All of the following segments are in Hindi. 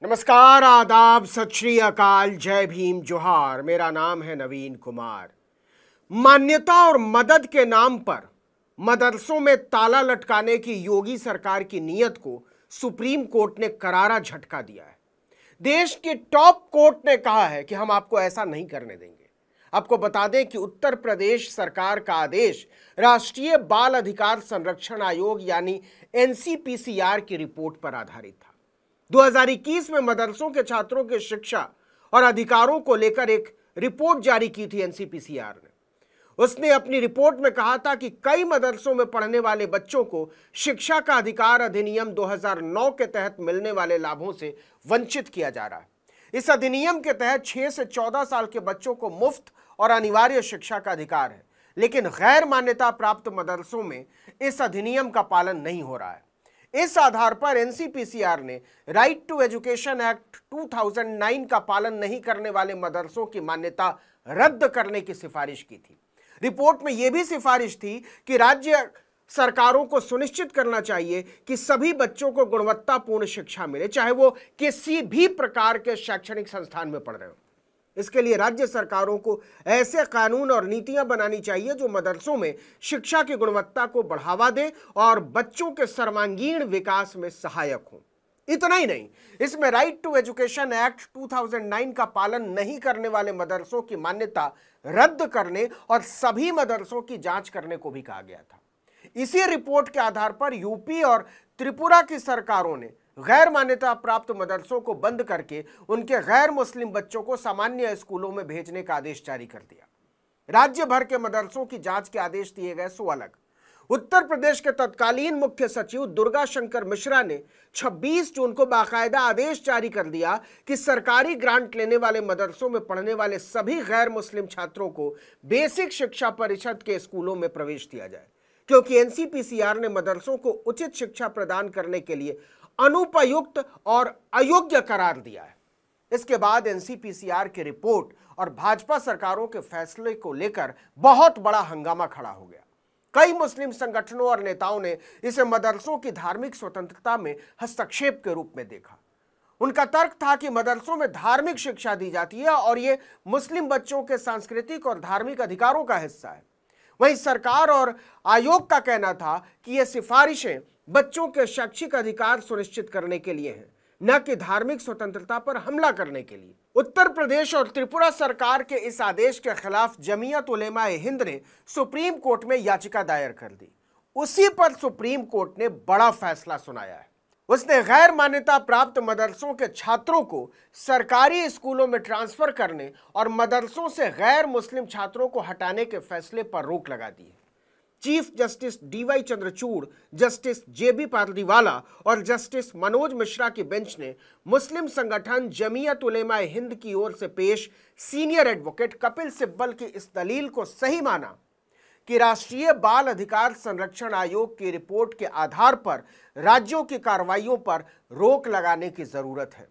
नमस्कार, आदाब, सत श्री अकाल, जय भीम, जोहार। मेरा नाम है नवीन कुमार। मान्यता और मदद के नाम पर मदरसों में ताला लटकाने की योगी सरकार की नीयत को सुप्रीम कोर्ट ने करारा झटका दिया है। देश के टॉप कोर्ट ने कहा है कि हम आपको ऐसा नहीं करने देंगे। आपको बता दें कि उत्तर प्रदेश सरकार का आदेश राष्ट्रीय बाल अधिकार संरक्षण आयोग यानी एनसीपीसीआर की रिपोर्ट पर आधारित था। 2021 में मदरसों के छात्रों की शिक्षा और अधिकारों को लेकर एक रिपोर्ट जारी की थी एनसीपीसीआर ने। उसने अपनी रिपोर्ट में कहा था कि कई मदरसों में पढ़ने वाले बच्चों को शिक्षा का अधिकार अधिनियम 2009 के तहत मिलने वाले लाभों से वंचित किया जा रहा है। इस अधिनियम के तहत 6 से 14 साल के बच्चों को मुफ्त और अनिवार्य शिक्षा का अधिकार है, लेकिन गैर मान्यता प्राप्त मदरसों में इस अधिनियम का पालन नहीं हो रहा है। इस आधार पर एनसीपीसीआर ने राइट टू एजुकेशन एक्ट 2009 का पालन नहीं करने वाले मदरसों की मान्यता रद्द करने की सिफारिश की थी। रिपोर्ट में यह भी सिफारिश थी कि राज्य सरकारों को सुनिश्चित करना चाहिए कि सभी बच्चों को गुणवत्तापूर्ण शिक्षा मिले, चाहे वो किसी भी प्रकार के शैक्षणिक संस्थान में पढ़ रहे हो। इसके लिए राज्य सरकारों को ऐसे कानून और नीतियां बनानी चाहिए जो मदरसों में शिक्षा की गुणवत्ता को बढ़ावा दे और बच्चों के सर्वांगीण विकास में सहायक हो। इतना ही नहीं, इसमें राइट टू एजुकेशन एक्ट 2009 का पालन नहीं करने वाले मदरसों की मान्यता रद्द करने और सभी मदरसों की जांच करने को भी कहा गया था। इसी रिपोर्ट के आधार पर यूपी और त्रिपुरा की सरकारों ने गैर मान्यता प्राप्त मदरसों को बंद करके उनके गैर मुस्लिम बच्चों को सामान्य स्कूलों में भेजने का आदेश जारी कर दिया। राज्य भर के मदरसों की जांच के आदेश दिए गए 100 अलग। उत्तर प्रदेश के तत्कालीन मुख्य सचिव दुर्गा शंकर मिश्रा ने 26 जून को बाकायदा आदेश जारी कर दिया कि सरकारी ग्रांट लेने वाले मदरसों में पढ़ने वाले सभी गैर मुस्लिम छात्रों को बेसिक शिक्षा परिषद के स्कूलों में प्रवेश दिया जाए, क्योंकि एनसीपीसीआर ने मदरसों को उचित शिक्षा प्रदान करने के लिए अनुपयुक्त और अयोग्य करार दिया है। इसके बाद एनसीपीसीआर की रिपोर्ट और भाजपा सरकारों के फैसले को लेकर बहुत बड़ा हंगामा खड़ा हो गया। कई मुस्लिम संगठनों और नेताओं ने इसे मदरसों की धार्मिक स्वतंत्रता में हस्तक्षेप के रूप में देखा। उनका तर्क था कि मदरसों में धार्मिक शिक्षा दी जाती है और यह मुस्लिम बच्चों के सांस्कृतिक और धार्मिक अधिकारों का हिस्सा है। वहीं सरकार और आयोग का कहना था कि ये सिफारिशें बच्चों के शैक्षिक अधिकार सुनिश्चित करने के लिए हैं, न कि धार्मिक स्वतंत्रता पर हमला करने के लिए। उत्तर प्रदेश और त्रिपुरा सरकार के इस आदेश के खिलाफ जमीयत उलेमा-ए हिंद ने सुप्रीम कोर्ट में याचिका दायर कर दी। उसी पर सुप्रीम कोर्ट ने बड़ा फैसला सुनाया है। उसने गैर मान्यता प्राप्त मदरसों के छात्रों को सरकारी स्कूलों में ट्रांसफर करने और मदरसों से गैर मुस्लिम छात्रों को हटाने के फैसले पर रोक लगा दी है। Chief justice DY Chandrachud, justice JB Pardiwala और जस्टिस मनोज मिश्रा की बेंच ने मुस्लिम संगठन जमीयत उलेमा हिंद की ओर से पेश सीनियर एडवोकेट कपिल सिब्बल की इस दलील को सही माना कि राष्ट्रीय बाल अधिकार संरक्षण आयोग की रिपोर्ट के आधार पर राज्यों की कार्रवाइयों पर रोक लगाने की जरूरत है।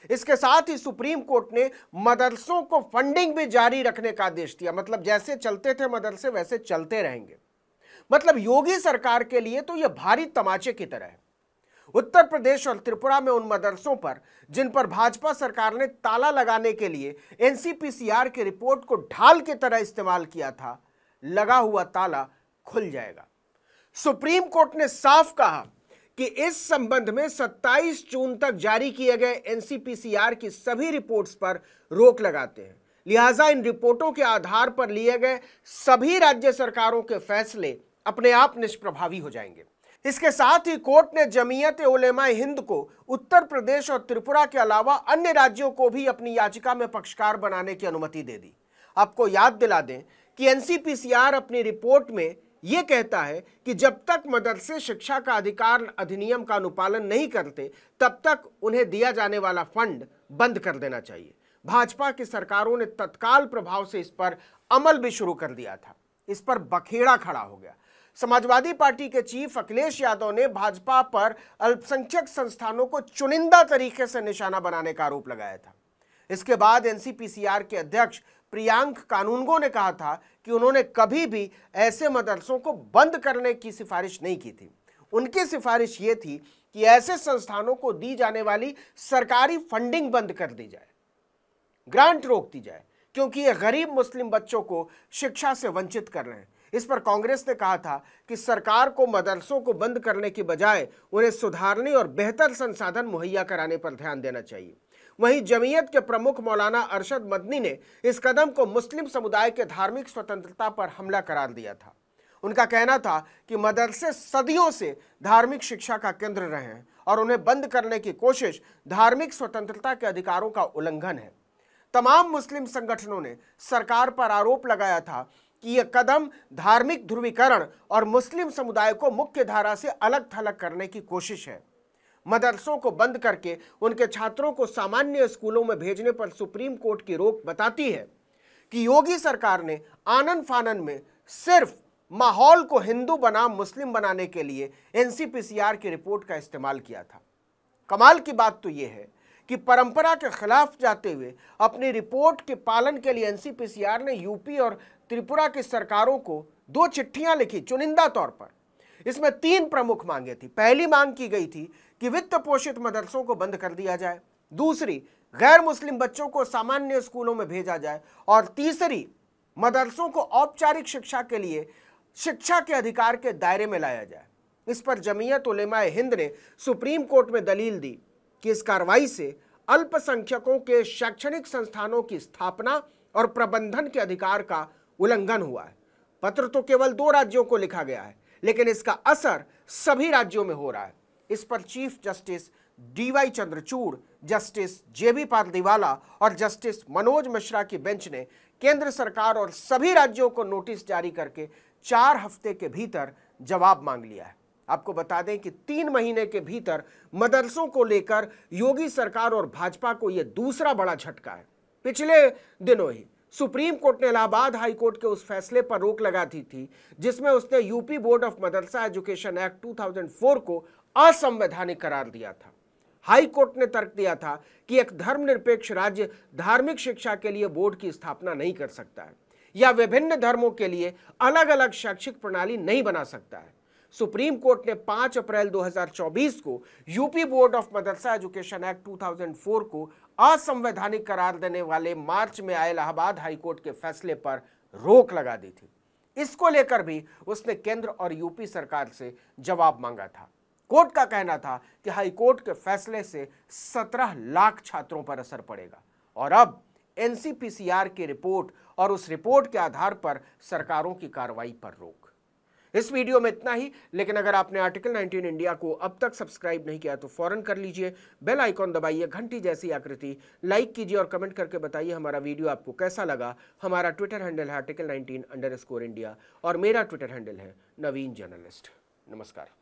इसके साथ ही सुप्रीम कोर्ट ने मदरसों को फंडिंग भी जारी रखने का आदेश दिया। मतलब जैसे चलते थे मदरसे वैसे चलते रहेंगे। मतलब योगी सरकार के लिए तो यह भारी तमाचे की तरह है। उत्तर प्रदेश और त्रिपुरा में उन मदरसों पर जिन पर भाजपा सरकार ने ताला लगाने के लिए एनसीपीसीआर की रिपोर्ट को ढाल की तरह इस्तेमाल किया था, लगा हुआ ताला खुल जाएगा। सुप्रीम कोर्ट ने साफ कहा कि इस संबंध में 27 जून तक जारी किए गए एनसीपीसीआर की सभी रिपोर्ट्स पर रोक लगाते हैं। लिहाजा इन रिपोर्टों के आधार पर लिए गए सभी राज्य सरकारों के फैसले अपने आप निष्प्रभावी हो जाएंगे। इसके साथ ही कोर्ट ने जमीयत उलेमा हिंद को उत्तर प्रदेश और त्रिपुरा के अलावा अन्य राज्यों को भी अपनी याचिका में पक्षकार बनाने की अनुमति दे दी। आपको याद दिला दें कि एनसीपीसीआर अपनी रिपोर्ट में यह कहता है कि जब तक मदरसे शिक्षा का अधिकार अधिनियम का अनुपालन नहीं करते, तब तक उन्हें दिया जाने वाला फंड बंद कर देना चाहिए। भाजपा की सरकारों ने तत्काल प्रभाव से इस पर अमल भी शुरू कर दिया था। इस पर बखेड़ा खड़ा हो गया। समाजवादी पार्टी के चीफ अखिलेश यादव ने भाजपा पर अल्पसंख्यक संस्थानों को चुनिंदा तरीके से निशाना बनाने का आरोप लगाया था। इसके बाद एनसीपीसीआर के अध्यक्ष प्रियांक कानूनगो ने कहा था कि उन्होंने कभी भी ऐसे मदरसों को बंद करने की सिफारिश नहीं की थी। उनकी सिफारिश ये थी कि ऐसे संस्थानों को दी जाने वाली सरकारी फंडिंग बंद कर दी जाए, ग्रांट रोक दी जाए, क्योंकि ये गरीब मुस्लिम बच्चों को शिक्षा से वंचित कर रहे हैं। इस पर कांग्रेस ने कहा था कि सरकार को मदरसों को बंद करने की बजाय उन्हें सुधारने और बेहतर संसाधन मुहैया कराने पर ध्यान देना चाहिए। वहीं जमीयत के प्रमुख मौलाना अरशद मदनी ने इस कदम को मुस्लिम समुदाय के धार्मिक स्वतंत्रता पर हमला करार दिया था। उनका कहना था कि मदरसे सदियों से धार्मिक शिक्षा का केंद्र रहे हैं और उन्हें बंद करने की कोशिश धार्मिक स्वतंत्रता के अधिकारों का उल्लंघन है। तमाम मुस्लिम संगठनों ने सरकार पर आरोप लगाया था कि यह कदम धार्मिक ध्रुवीकरण और मुस्लिम समुदाय को मुख्य धारा से अलग थलग करने की कोशिश है। मदरसों को बंद करके उनके छात्रों को सामान्य स्कूलों में भेजने पर सुप्रीम कोर्ट की रोक बताती है कि योगी सरकार ने आनन फानन में सिर्फ माहौल को हिंदू बनाम मुस्लिम बनाने के लिए एनसीपीसीआर की रिपोर्ट का इस्तेमाल किया था। कमाल की बात तो यह है कि परंपरा के खिलाफ जाते हुए अपनी रिपोर्ट के पालन के लिए एनसीपीसीआर ने यूपी और त्रिपुरा की सरकारों को 2 चिट्ठियां लिखी चुनिंदा तौर पर। इसमें 3 प्रमुख मांगे थी। पहली मांग की गई थी कि वित्त पोषित मदरसों को बंद कर दिया जाए, दूसरी गैर मुस्लिम बच्चों को सामान्य स्कूलों में भेजा जाए और तीसरी मदरसों को औपचारिक शिक्षा के लिए शिक्षा के अधिकार के दायरे में लाया जाए। इस पर जमीयत उलेमाए हिंद ने सुप्रीम कोर्ट में दलील दी कि इस कार्रवाई से अल्पसंख्यकों के शैक्षणिक संस्थानों की स्थापना और प्रबंधन के अधिकार का उल्लंघन हुआ है। पत्र तो केवल 2 राज्यों को लिखा गया है, लेकिन इसका असर सभी राज्यों में हो रहा है। इस पर chief justice DY Chandrachud, justice JB Pardiwala और जस्टिस मनोज मिश्रा की बेंच ने केंद्र सरकार और सभी राज्यों को नोटिस जारी करके 4 हफ्ते के भीतर जवाब मांग लिया है। आपको बता दें कि 3 महीने के भीतर मदरसों को लेकर योगी सरकार और भाजपा को यह दूसरा बड़ा झटका है। पिछले दिनों ही सुप्रीम कोर्ट ने इलाहाबाद हाई कोर्ट के उस फैसले पर रोक लगा दी थी जिसमें उसने UP board of Madrasa education act 2004 को असंवैधानिक करार दिया था। हाई कोर्ट ने तर्क दिया था कि एक धर्मनिरपेक्ष राज्य धार्मिक शिक्षा के लिए बोर्ड की स्थापना नहीं कर सकता है या विभिन्न धर्मों के लिए अलग अलग शैक्षिक प्रणाली नहीं बना सकता है। सुप्रीम कोर्ट ने 5 अप्रैल 2024 को UP board of Madrasa education act 2004 को असंवैधानिक करार देने वाले मार्च में आए इलाहाबाद हाईकोर्ट के फैसले पर रोक लगा दी थी। इसको लेकर भी उसने केंद्र और यूपी सरकार से जवाब मांगा था। कोर्ट का कहना था कि हाईकोर्ट के फैसले से 17 लाख छात्रों पर असर पड़ेगा और अब एनसीपीसीआर की रिपोर्ट और उस रिपोर्ट के आधार पर सरकारों की कार्रवाई पर रोक। इस वीडियो में इतना ही, लेकिन अगर आपने आर्टिकल 19 इंडिया को अब तक सब्सक्राइब नहीं किया तो फौरन कर लीजिए। बेल आइकॉन दबाइए, घंटी जैसी आकृति, लाइक कीजिए और कमेंट करके बताइए हमारा वीडियो आपको कैसा लगा। हमारा ट्विटर हैंडल है article19_India और मेरा ट्विटर हैंडल है नवीन जर्नलिस्ट। नमस्कार।